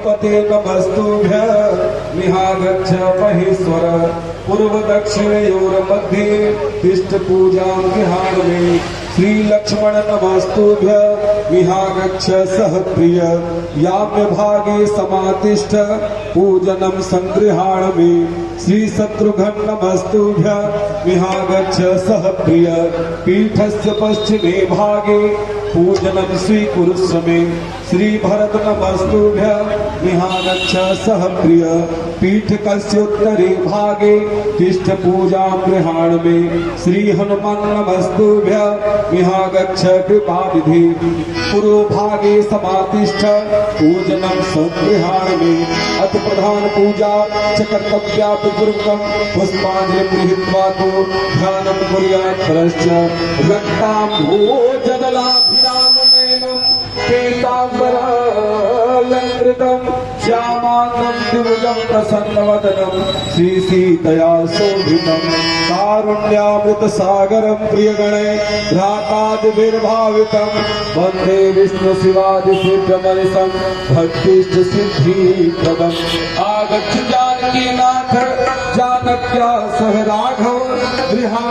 पते नमस्तुभ्य निहागच्छ महेश्वर पूर्व दक्षिणयोर्मध्ये तिष्ठ पूजां गृहाणमे श्री लक्ष्मण नमस्तुभ्य विहागच्छ सह प्रिय याम्य भागे समातिष्ठ पूजनं संगृहाणमे श्री शत्रुघ्न नमस्तुभ्य विहागच्छ सह प्रिय पीठस्य पश्चिमे भागे पूजनं स्वीकुरुष्व मे श्री भरत नमस्तुभ्य विहागच्छ सह प्रिय पीठकस्योत्तरे भागे तिष्ठ पूजां गृहाणमे श्री हनुमान नमस्तुभ्य विहागच्छ कृपानिधि पूर्व भागे समातिष्ठ पूजनं संगृहाणमे अथ प्रधान पूजा च कर्तव्या पूर्वकं पुष्पाञ्जलिं गृहीत्वा तो ध्यानं कुर्यात् परश्च रक्ताम्भोजदलाभिराममेनं पीताम्बरालङ्कृतं श्यामाङ्गं दिव्यं प्रसन्नवदनं श्रीसीतया शोभितं कारुण्यामृतसागरं प्रियगणे भ्रातादिभिर्भावितं वन्दे विष्णुशिवादिसेव्यमनिशं भक्तिष्टसिद्धिप्रदम् आगच्छ जानकीनाथ जानक्या सह राघव गृहा